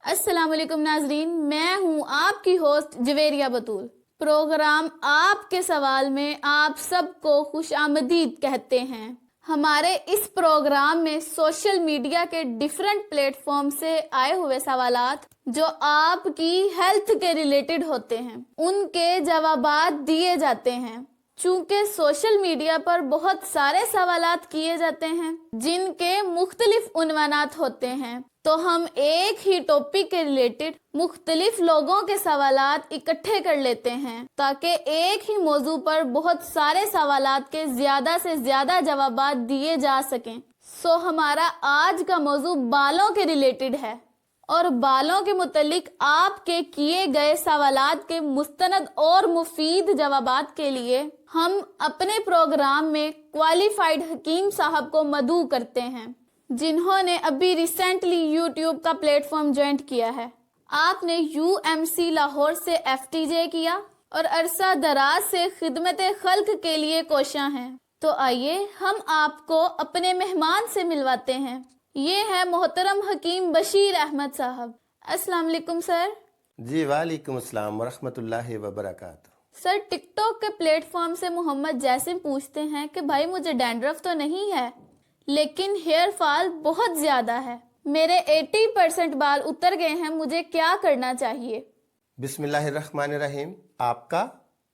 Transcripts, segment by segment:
السلام علیکم ناظرین، میں ہوں آپ کی ہوسٹ جویریہ بطول۔ پروگرام آپ کے سوال میں آپ سب کو خوش آمدید کہتے ہیں۔ ہمارے اس پروگرام میں سوشل میڈیا کے ڈیفرنٹ پلیٹ فارم سے آئے ہوئے سوالات جو آپ کی ہیلتھ کے ریلیٹڈ ہوتے ہیں ان کے جوابات دیے جاتے ہیں۔ چونکہ سوشل میڈیا پر بہت سارے سوالات کیے جاتے ہیں جن کے مختلف عنوانات ہوتے ہیں، تو ہم ایک ہی ٹاپک کے ریلیٹڈ مختلف لوگوں کے سوالات اکٹھے کر لیتے ہیں تاکہ ایک ہی موضوع پر بہت سارے سوالات کے زیادہ سے زیادہ جوابات دیے جا سکیں۔ ہمارا آج کا موضوع بالوں کے ریلیٹڈ ہے، اور بالوں کے متعلق آپ کے کیے گئے سوالات کے مستند اور مفید جوابات کے لیے ہم اپنے پروگرام میں کوالیفائڈ حکیم صاحب کو مدعو کرتے ہیں، جنہوں نے ابھی ریسنٹلی یوٹیوب کا پلیٹ فارم جوائنٹ کیا ہے۔ آپ نے UMC لاہور سے FTJ کیا اور عرصہ دراز سے خدمت خلق کے لیے کوشاں ہیں۔ تو آئیے ہم آپ کو اپنے مہمان سے ملواتے ہیں۔ یہ ہے محترم حکیم بشیر احمد صاحب۔ السلام علیکم سر۔ جی وعلیکم السلام ورحمۃ اللہ وبرکاتہ۔ سر، ٹک ٹاک کے پلیٹ فارم سے محمد جاسم پوچھتے ہیں کہ بھائی مجھے ڈینڈرف تو نہیں ہے لیکن ہیئر فال بہت زیادہ ہے، میرے 80% بال اتر گئے ہیں، مجھے کیا کرنا چاہیے؟ بسم اللہ الرحمن الرحیم۔ آپ کا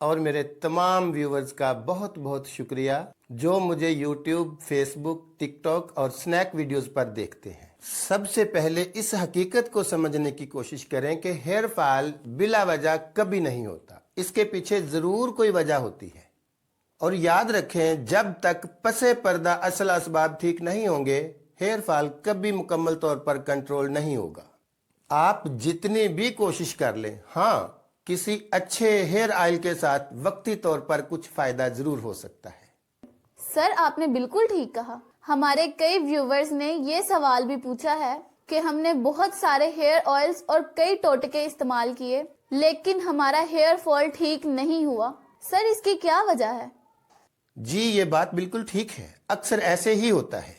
اور میرے تمام ویورز کا بہت بہت شکریہ جو مجھے یوٹیوب، فیس بک، ٹک ٹاک اور سنیک ویڈیوز پر دیکھتے ہیں۔ سب سے پہلے اس حقیقت کو سمجھنے کی کوشش کریں کہ ہیئر فال بلا وجہ کبھی نہیں ہوتا، اس کے پیچھے ضرور کوئی وجہ ہوتی ہے۔ اور یاد رکھیں، جب تک پس پردہ اصل اسباب ٹھیک نہیں ہوں گے، ہیئر فال کبھی مکمل طور پر کنٹرول نہیں ہوگا۔ آپ جتنی بھی کوشش کر لیں، ہاں کسی اچھے ہیئر آئل کے ساتھ وقتی طور پر کچھ فائدہ ضرور ہو سکتا ہے۔ سر، آپ نے بالکل ٹھیک کہا۔ ہمارے کئی ویورز نے یہ سوال بھی پوچھا ہے کہ ہم نے بہت سارے ہیئر آئلز اور کئی ٹوٹکے استعمال کیے لیکن ہمارا ہیئر فال ٹھیک نہیں ہوا۔ سر، اس کی کیا وجہ ہے؟ جی یہ بات بالکل ٹھیک ہے، اکثر ایسے ہی ہوتا ہے۔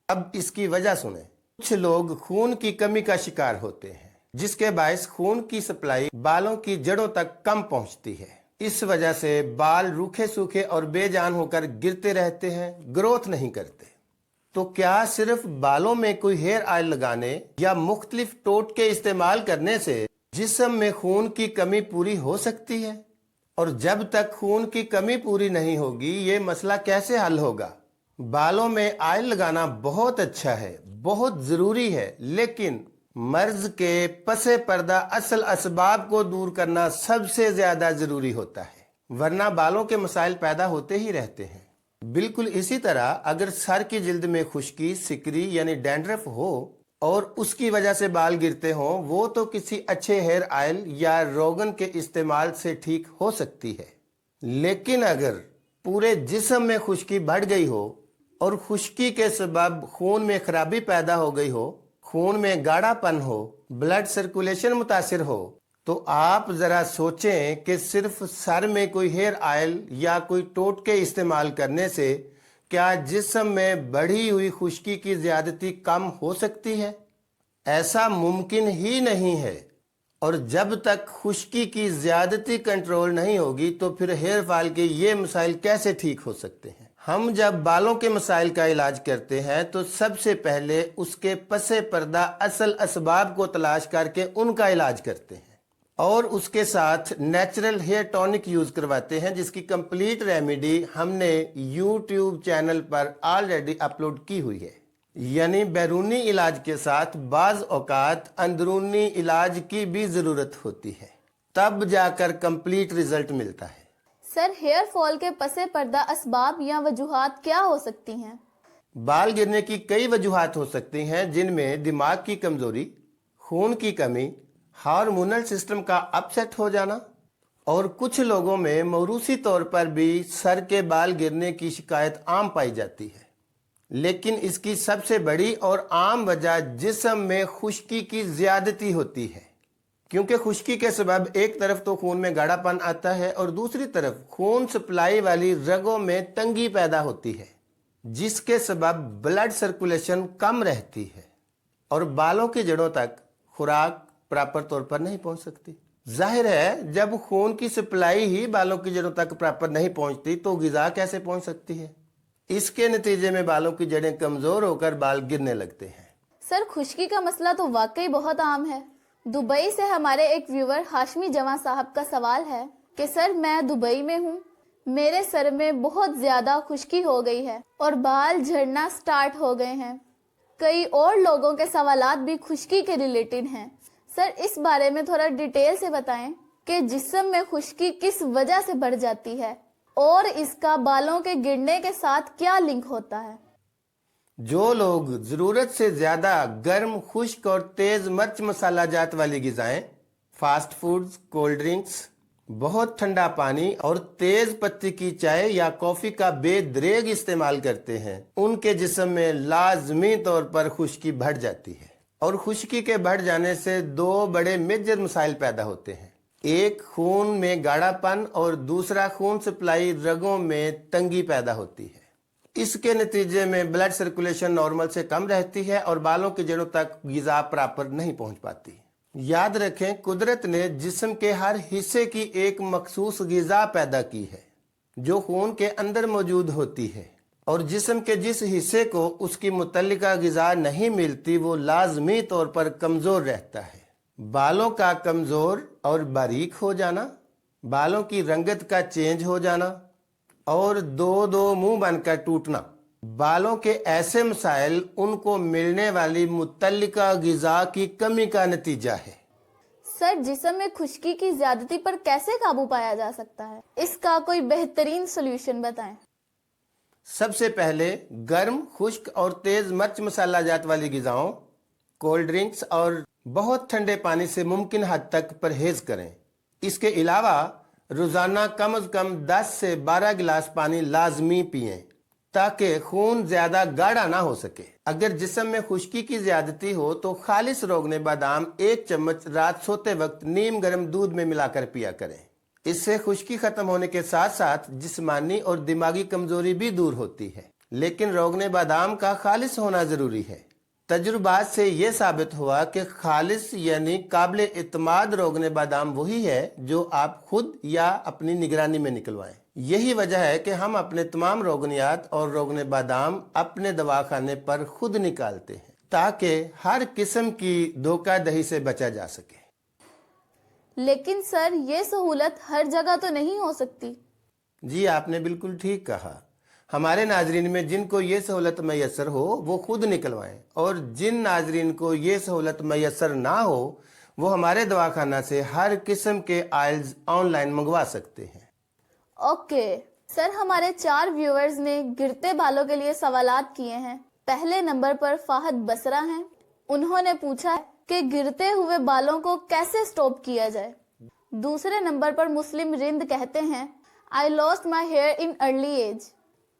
اب اس کی وجہ سنیں۔ کچھ لوگ خون کی کمی کا شکار ہوتے ہیں جس کے باعث خون کی سپلائی بالوں کی جڑوں تک کم پہنچتی ہے۔ اس وجہ سے بال روکھے سوکھے اور بے جان ہو کر گرتے رہتے ہیں، گروتھ نہیں کرتے۔ تو کیا صرف بالوں میں کوئی ہیئر آئل لگانے یا مختلف ٹوٹکے استعمال کرنے سے جسم میں خون کی کمی پوری ہو سکتی ہے؟ اور جب تک خون کی کمی پوری نہیں ہوگی یہ مسئلہ کیسے حل ہوگا؟ بالوں میں آئل لگانا بہت اچھا ہے، بہت ضروری ہے، لیکن مرض کے پس پردہ اصل اسباب کو دور کرنا سب سے زیادہ ضروری ہوتا ہے، ورنہ بالوں کے مسائل پیدا ہوتے ہی رہتے ہیں۔ بالکل اسی طرح اگر سر کی جلد میں خشکی، سکری یعنی ڈینڈرف ہو اور اس کی وجہ سے بال گرتے ہوں، وہ تو کسی اچھے ہیئر آئل یا روغن کے استعمال سے ٹھیک ہو سکتی ہے۔ لیکن اگر پورے جسم میں خشکی بڑھ گئی ہو اور خشکی کے سبب خون میں خرابی پیدا ہو گئی ہو، خون میں گاڑھا پن ہو، بلڈ سرکولیشن متاثر ہو، تو آپ ذرا سوچیں کہ صرف سر میں کوئی ہیئر آئل یا کوئی ٹوٹکے استعمال کرنے سے کیا جسم میں بڑھی ہوئی خشکی کی زیادتی کم ہو سکتی ہے؟ ایسا ممکن ہی نہیں ہے۔ اور جب تک خشکی کی زیادتی کنٹرول نہیں ہوگی تو پھر ہیئر فال کے یہ مسائل کیسے ٹھیک ہو سکتے ہیں؟ ہم جب بالوں کے مسائل کا علاج کرتے ہیں تو سب سے پہلے اس کے پس پردہ اصل اسباب کو تلاش کر کے ان کا علاج کرتے ہیں، اور اس کے ساتھ نیچرل ہیئر ٹونک یوز کرواتے ہیں جس کی کمپلیٹ ریمیڈی ہم نے یوٹیوب چینل پر آلریڈی اپلوڈ کی ہوئی ہے۔ یعنی بیرونی علاج کے ساتھ بعض اوقات اندرونی علاج کی بھی ضرورت ہوتی ہے، تب جا کر کمپلیٹ رزلٹ ملتا ہے۔ سر، ہیئر فال کے پس پردہ اسباب یا وجوہات کیا ہو سکتی ہیں؟ بال گرنے کی کئی وجوہات ہو سکتی ہیں، جن میں دماغ کی کمزوری، خون کی کمی، ہارمونل سسٹم کا اپ سیٹ ہو جانا، اور کچھ لوگوں میں موروثی طور پر بھی سر کے بال گرنے کی شکایت عام پائی جاتی ہے۔ لیکن اس کی سب سے بڑی اور عام وجہ جسم میں خشکی کی زیادتی ہوتی ہے، کیونکہ خشکی کے سبب ایک طرف تو خون میں گاڑھا پن آتا ہے اور دوسری طرف خون سپلائی والی رگوں میں تنگی پیدا ہوتی ہے، جس کے سبب بلڈ سرکولیشن کم رہتی ہے اور بالوں کی جڑوں تک خوراک، پراپر طور پر نہیں پہنچ سکتی۔ ظاہر ہے جب خون کی سپلائی ہی بالوں کی جڑوں تک پراپر نہیں پہنچتی تو غذا کیسے پہنچ سکتی ہے؟ اس کے نتیجے میں بالوں کی جڑیں کمزور ہو کر بال گرنے لگتے ہیں۔ سر خشکی کا مسئلہ تو واقعی بہت عام ہے۔ دبئی سے ہمارے ایک ویور ہاشمی جواں صاحب کا سوال ہے کہ سر میں دبئی میں ہوں، میرے سر میں بہت زیادہ خشکی ہو گئی ہے اور بال جھڑنا سٹارٹ ہو گئے ہیں۔ کئی اور لوگوں کے سوالات بھی خشکی کے ریلیٹڈ ہیں۔ سر اس بارے میں تھوڑا ڈیٹیل سے بتائیں کہ جسم میں خشکی کس وجہ سے بڑھ جاتی ہے اور اس کا بالوں کے گرنے کے ساتھ کیا لنک ہوتا ہے؟ جو لوگ ضرورت سے زیادہ گرم، خشک اور تیز مرچ مسالہ جات والی غذائیں، فاسٹ فوڈز، کولڈ ڈرنکس، بہت ٹھنڈا پانی اور تیز پتی کی چائے یا کافی کا بے دریغ استعمال کرتے ہیں، ان کے جسم میں لازمی طور پر خشکی بڑھ جاتی ہے۔ اور خشکی کے بڑھ جانے سے دو بڑے میجر مسائل پیدا ہوتے ہیں، ایک خون میں گاڑھا پن اور دوسرا خون سپلائی رگوں میں تنگی پیدا ہوتی ہے۔ اس کے نتیجے میں بلڈ سرکولیشن نارمل سے کم رہتی ہے اور بالوں کی جڑوں تک غذا پراپر نہیں پہنچ پاتی۔ یاد رکھیں قدرت نے جسم کے ہر حصے کی ایک مخصوص غذا پیدا کی ہے جو خون کے اندر موجود ہوتی ہے، اور جسم کے جس حصے کو اس کی متعلقہ غذا نہیں ملتی وہ لازمی طور پر کمزور رہتا ہے۔ بالوں کا کمزور اور باریک ہو جانا، بالوں کی رنگت کا چینج ہو جانا اور دو منہ بن کر ٹوٹنا، بالوں کے ایسے مسائل ان کو ملنے والی متعلقہ غذا کی کمی کا نتیجہ ہے۔ سر جسم میں خشکی کی زیادتی پر کیسے قابو پایا جا سکتا ہے؟ اس کا کوئی بہترین سولوشن بتائیں۔ سب سے پہلے گرم، خشک اور تیز مرچ مسالہ جات والی غذاؤں، کولڈ ڈرنکس اور بہت ٹھنڈے پانی سے ممکن حد تک پرہیز کریں۔ اس کے علاوہ روزانہ کم از کم 10 سے 12 گلاس پانی لازمی پئیں تاکہ خون زیادہ گاڑھا نہ ہو سکے۔ اگر جسم میں خشکی کی زیادتی ہو تو خالص روغن بادام 1 چمچ رات سوتے وقت نیم گرم دودھ میں ملا کر پیا کریں۔ اس سے خشکی ختم ہونے کے ساتھ ساتھ جسمانی اور دماغی کمزوری بھی دور ہوتی ہے، لیکن روغن بادام کا خالص ہونا ضروری ہے۔ تجربات سے یہ ثابت ہوا کہ خالص یعنی قابل اعتماد روغن بادام وہی ہے جو آپ خود یا اپنی نگرانی میں نکلوائیں۔ یہی وجہ ہے کہ ہم اپنے تمام روغنیات اور روغن بادام اپنے دواخانے پر خود نکالتے ہیں تاکہ ہر قسم کی دھوکہ دہی سے بچا جا سکے۔ لیکن سر یہ سہولت ہر جگہ تو نہیں ہو سکتی۔ جی آپ نے بالکل ٹھیک کہا۔ ہمارے ناظرین میں جن کو یہ سہولت میسر ہو وہ خود نکلوائیں، اور جن ناظرین کو یہ سہولت میسر نہ ہو وہ ہمارے دواخانہ سے ہر قسم کے آئلز آن لائن منگوا سکتے ہیں۔ اوکے سر، ہمارے 4 ویورز نے گرتے بالوں کے لیے سوالات کیے ہیں۔ پہلے نمبر پر فہد بسرا ہیں، انہوں نے پوچھا کہ گرتے ہوئے بالوں کو کیسے سٹاپ کیا جائے۔ دوسرے نمبر پر مسلم رند کہتے ہیں I lost my hair in early age۔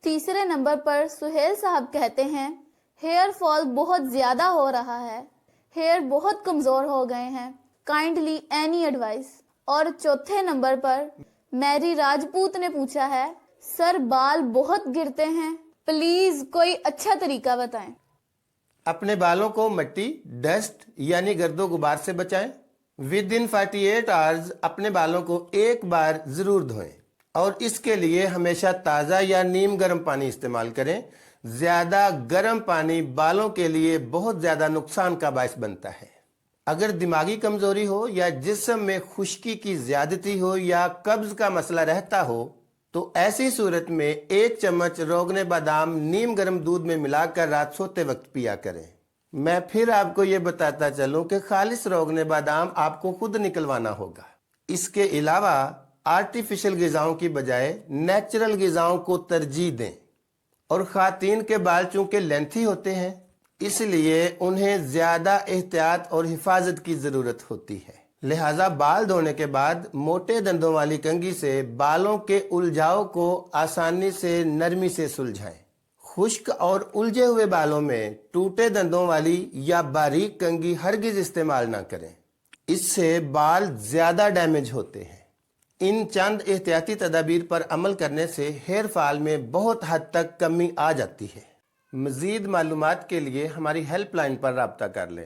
تیسرے نمبر پر سہیل صاحب کہتے ہیں ہیئر فال بہت زیادہ ہو رہا ہے، ہیئر بہت کمزور ہو گئے ہیں، کائنڈلی اینی ایڈوائس۔ اور چوتھے نمبر پر میری راجپوت نے پوچھا ہے سر بال بہت گرتے ہیں، پلیز کوئی اچھا طریقہ بتائیں۔ اپنے بالوں کو مٹی، ڈسٹ یعنی گرد و غبار سے بچائیں۔ within 48 hours اپنے بالوں کو ایک بار ضرور دھوئیں، اور اس کے لیے ہمیشہ تازہ یا نیم گرم پانی استعمال کریں۔ زیادہ گرم پانی بالوں کے لیے بہت زیادہ نقصان کا باعث بنتا ہے۔ اگر دماغی کمزوری ہو یا جسم میں خشکی کی زیادتی ہو یا قبض کا مسئلہ رہتا ہو تو ایسی صورت میں 1 چمچ روغن بادام نیم گرم دودھ میں ملا کر رات سوتے وقت پیا کریں۔ میں پھر آپ کو یہ بتاتا چلوں کہ خالص روغن بادام آپ کو خود نکلوانا ہوگا۔ اس کے علاوہ آرٹیفیشل غذاؤں کی بجائے نیچرل غذاؤں کو ترجیح دیں، اور خواتین کے بال چونکہ لینتھی ہوتے ہیں اس لیے انہیں زیادہ احتیاط اور حفاظت کی ضرورت ہوتی ہے، لہٰذا بال دھونے کے بعد موٹے دندوں والی کنگھی سے بالوں کے الجھاؤ کو آسانی سے نرمی سے سلجھائیں۔ خشک اور الجھے ہوئے بالوں میں ٹوٹے دندوں والی یا باریک کنگھی ہرگز استعمال نہ کریں، اس سے بال زیادہ ڈیمیج ہوتے ہیں۔ ان چند احتیاطی تدابیر پر عمل کرنے سے ہیئر فال میں بہت حد تک کمی آ جاتی ہے۔ مزید معلومات کے لیے ہماری ہیلپ لائن پر رابطہ کر لیں۔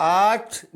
8